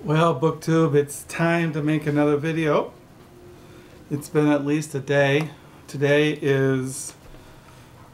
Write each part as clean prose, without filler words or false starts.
Well, BookTube, it's time to make another video. It's been at least a day. Today is,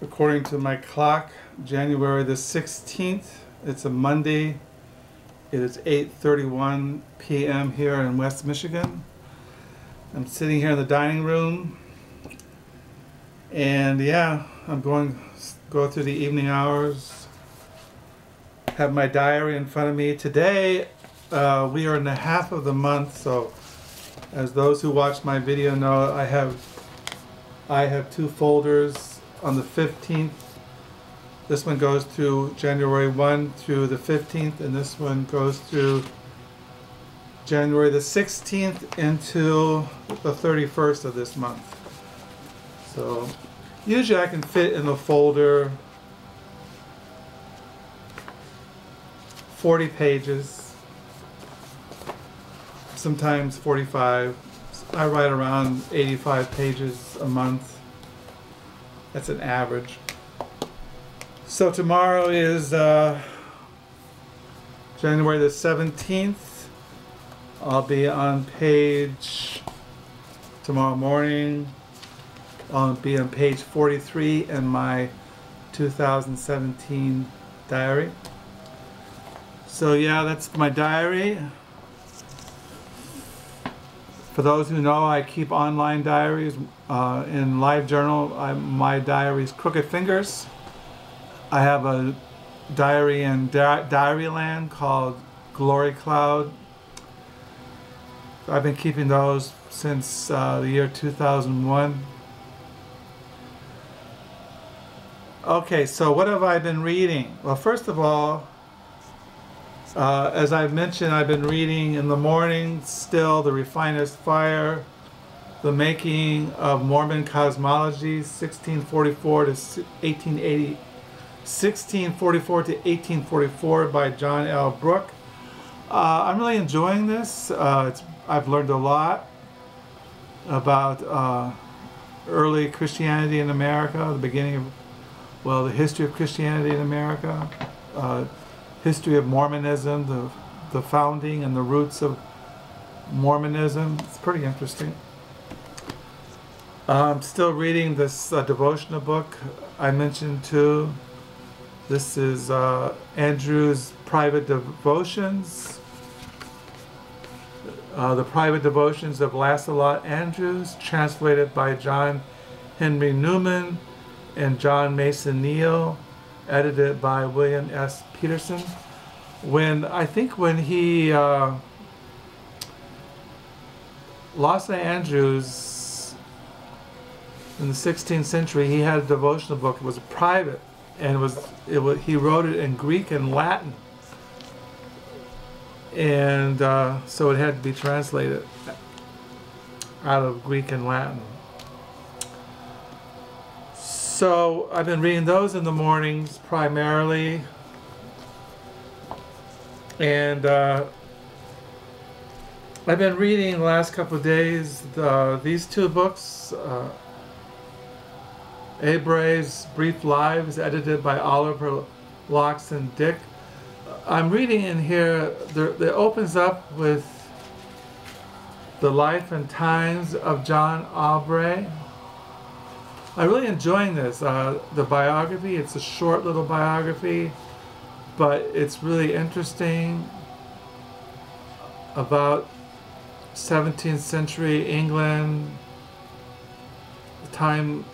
according to my clock, January the 16th. It's a Monday. It is 8:31 p.m. here in West Michigan. I'm sitting here in the dining room, and yeah, I'm going to go through the evening hours. Have my diary in front of me. Today, we are in the half of the month, so as those who watch my video know, I have two folders on the 15th. This one goes through January 1 through the 15th, and this one goes through January the 16th into the 31st of this month. So usually I can fit in the folder 40 pages. Sometimes 45. I write around 85 pages a month. That's an average. So tomorrow is January the 17th. I'll be on page, tomorrow morning, I'll be on page 43 in my 2017 diary. So yeah, that's my diary. For those who know, I keep online diaries in LiveJournal. My diary is Crooked Fingers. I have a diary in Diaryland called Glory Cloud. I've been keeping those since the year 2001. Okay, so what have I been reading? Well, first of all, as I've mentioned, I've been reading in the morning still The Refiner's Fire, The Making of Mormon Cosmology, 1644 to 1880, 1644 to 1844 by John L. Brooke. I'm really enjoying this. I've learned a lot about early Christianity in America, the beginning of, well, the history of Christianity in America. History of Mormonism, the founding and the roots of Mormonism. It's pretty interesting. I'm still reading this devotional book I mentioned too. This is Andrew's Private Devotions. The Private Devotions of Lancelot Andrews, translated by John Henry Newman and John Mason Neale, edited by William S. Peterson. I think when he Lawson Andrews in the 16th century, he had a devotional book. It was private, and he wrote it in Greek and Latin, and so it had to be translated out of Greek and Latin. So I've been reading those in the mornings primarily, and I've been reading the last couple of days these two books, Aubrey's Brief Lives, edited by Oliver Lawson Dick. I'm reading in here, it opens up with the life and times of John Aubrey. I'm really enjoying this. The biography, it's a short little biography, but it's really interesting about 17th century England, the time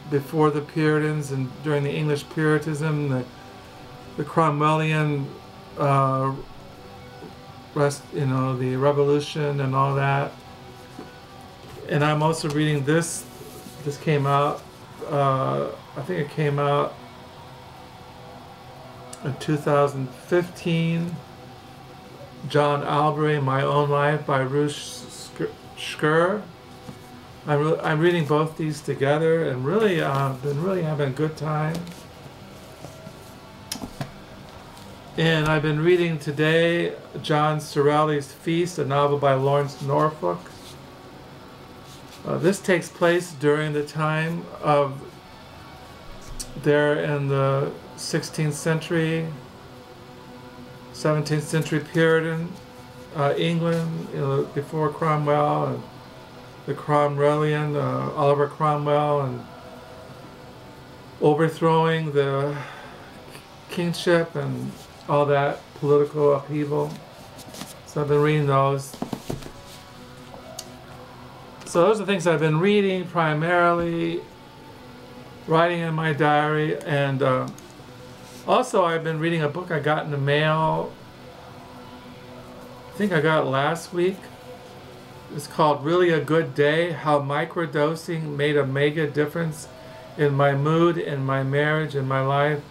before the Puritans and during the English Puritanism, the Cromwellian the revolution and all that. And I'm also reading this. This came out, I think it came out in 2015. John Aubrey, My Own Life by Ruth Scurr. I'm reading both these together and really been really having a good time. And I've been reading today John Sorelli's Feast, a novel by Lawrence Norfolk. This takes place during the time of there in the 16th century, 17th century Puritan England, before Cromwell, and the Cromwellian, Oliver Cromwell, and overthrowing the kingship and all that political upheaval. So I've been reading those. So those are the things I've been reading primarily, writing in my diary, and also I've been reading a book I got in the mail. I think I got it last week. It's called Really a Good Day, How Microdosing Made a Mega Difference in My Mood, in My Marriage, in My Life,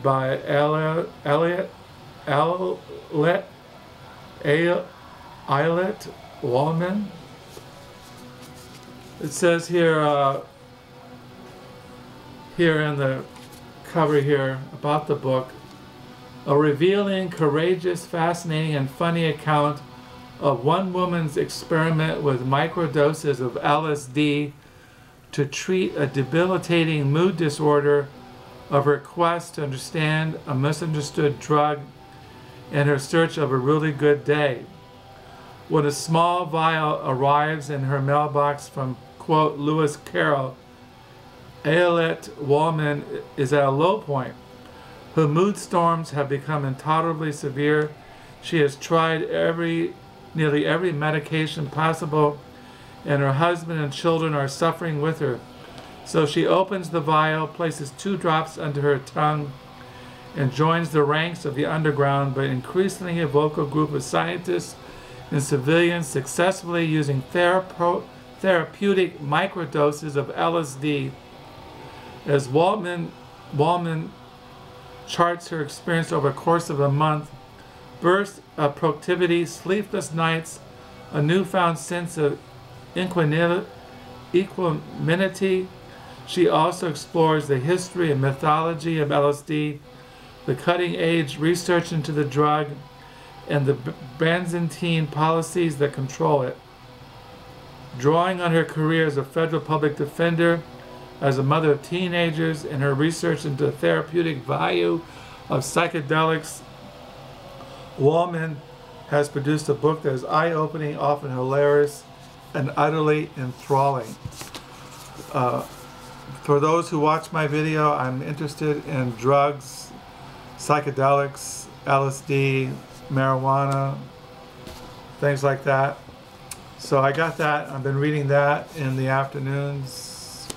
by Ayelet Waldman. It says here, here in the cover here about the book, a revealing, courageous, fascinating, and funny account of one woman's experiment with microdoses of LSD to treat a debilitating mood disorder, of her quest to understand a misunderstood drug, and her search of a really good day. When a small vial arrives in her mailbox from, quote, Lewis Carroll, Ayelet Waldman is at a low point. Her mood storms have become intolerably severe. She has tried nearly every medication possible, and her husband and children are suffering with her. So she opens the vial, places 2 drops under her tongue, and joins the ranks of the underground, but increasingly a vocal group of scientists and civilians successfully using therapeutic microdoses of LSD. As Waldman charts her experience over a course of a month, bursts of productivity, sleepless nights, a newfound sense of equanimity. She also explores the history and mythology of LSD, the cutting-edge research into the drug, and the Byzantine policies that control it. Drawing on her career as a federal public defender, as a mother of teenagers, and her research into the therapeutic value of psychedelics, Waldman has produced a book that is eye-opening, often hilarious, and utterly enthralling. For those who watch my video, I'm interested in drugs, psychedelics, LSD, marijuana, things like that. So I got that. I've been reading that in the afternoons.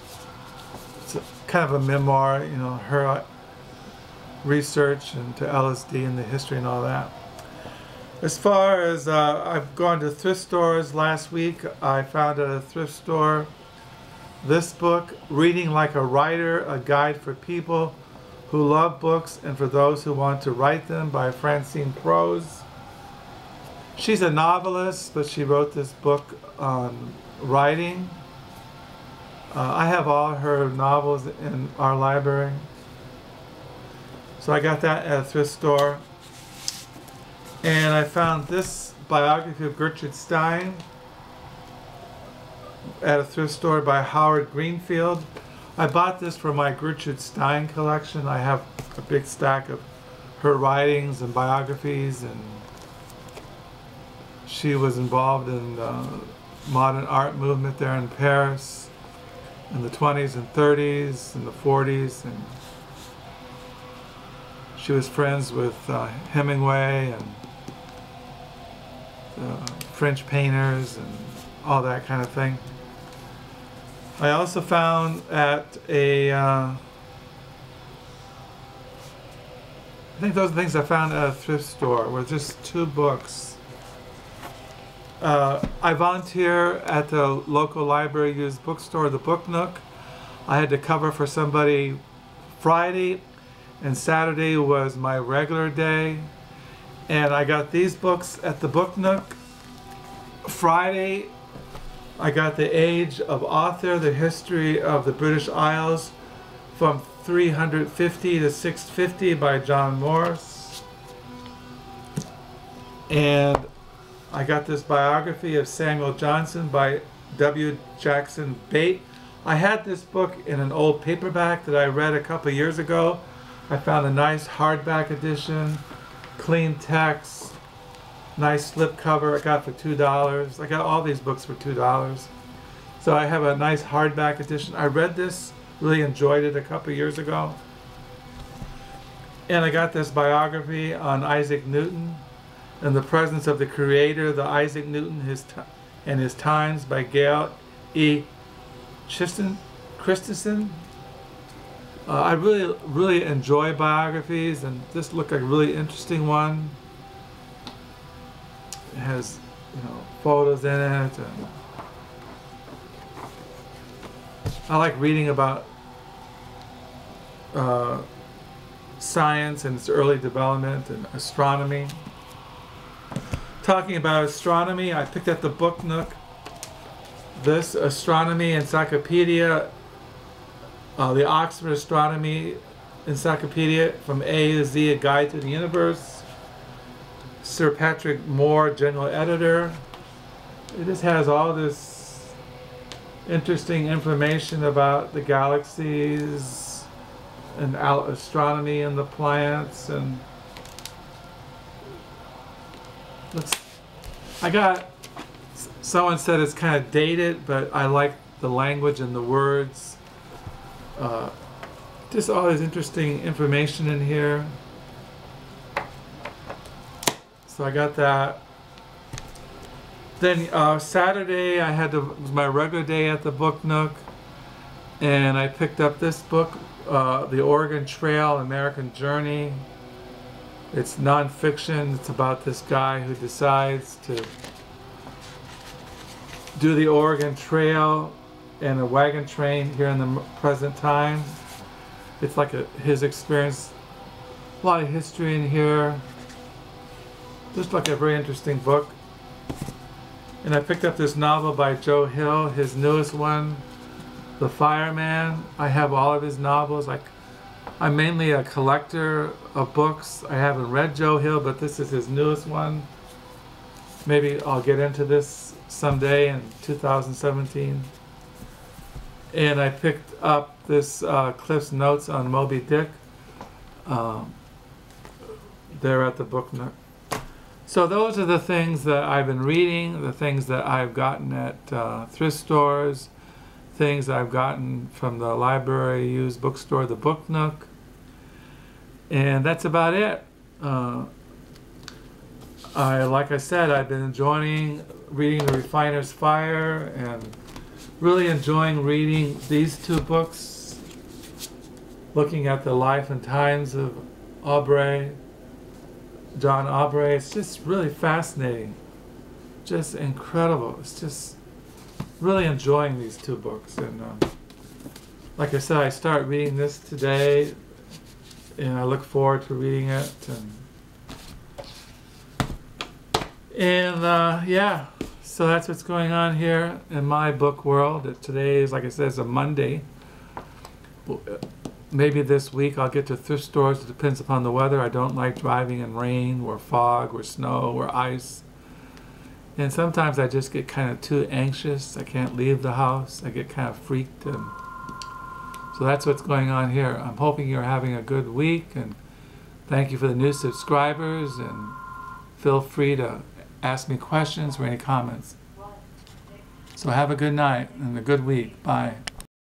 It's kind of a memoir, her research into LSD and the history and all that. As far as I've gone to thrift stores last week, I found at a thrift store this book, Reading Like a Writer, A Guide for People Who Love Books and for Those Who Want to Write Them, by Francine Prose. She's a novelist, but she wrote this book on writing. I have all her novels in our library. So I got that at a thrift store. And I found this biography of Gertrude Stein at a thrift store by Howard Greenfield. I bought this for my Gertrude Stein collection. I have a big stack of her writings and biographies, and she was involved in the modern art movement there in Paris in the 20s and 30s and the 40s, and she was friends with Hemingway and French painters and all that kind of thing. I also found at a, I think those are the things I found at a thrift store, were just 2 books. I volunteer at the local library used bookstore, the Book Nook. I had to cover for somebody Friday, and Saturday was my regular day. And I got these books at the Book Nook. Friday, I got The Age of Author, the history of the British Isles from 350 to 650 by John Morris. And I got this biography of Samuel Johnson by W. Jackson Bate. I had this book in an old paperback that I read a couple years ago. I found a nice hardback edition, clean text, Nice slipcover I got for $2. I got all these books for $2. So I have a nice hardback edition. I read this, really enjoyed it a couple years ago. And I got this biography on Isaac Newton, In the Presence of the Creator, the Isaac Newton and His Times by Gale E. Christianson. I really enjoy biographies, and this looked like a really interesting one. It has, photos in it, and I like reading about science and its early development and astronomy. Talking about astronomy, I picked up the book Nook. This Astronomy Encyclopedia, the Oxford Astronomy Encyclopedia, from A to Z, A Guide to the Universe. Sir Patrick Moore, General Editor. It just has all this interesting information about the galaxies and astronomy and the planets, and someone said it's kind of dated, but I like the language and the words. Just all this interesting information in here. So I got that. Then Saturday it was my regular day at the Book Nook, and I picked up this book, The Oregon Trail, American Journey. It's nonfiction. It's about this guy who decides to do the Oregon Trail in a wagon train here in the present time. It's like his experience. A lot of history in here. Just like a very interesting book. And I picked up this novel by Joe Hill, his newest one, The Fireman. I have all of his novels. I'm mainly a collector of books. I haven't read Joe Hill, but this is his newest one. Maybe I'll get into this someday in 2017. And I picked up this Cliff's Notes on Moby Dick. There at the Book Nook. So those are the things that I've been reading, the things that I've gotten at thrift stores, things I've gotten from the library used bookstore, the Book Nook. And that's about it. Like I said, I've been enjoying reading The Refiner's Fire and really enjoying reading these two books, looking at the life and times of Aubrey, John Aubrey. It's just really fascinating, just incredible. It's just really enjoying these two books. And like I said, I start reading this today, and I look forward to reading it. And yeah, so that's what's going on here in my book world. Today is, like I said, it's a Monday. Maybe this week I'll get to thrift stores. It depends upon the weather. I don't like driving in rain or fog or snow or ice. And sometimes I just get kind of too anxious. I can't leave the house. I get kind of freaked. And so that's what's going on here. I'm hoping you're having a good week. And thank you for the new subscribers. And feel free to ask me questions or any comments. So have a good night and a good week. Bye.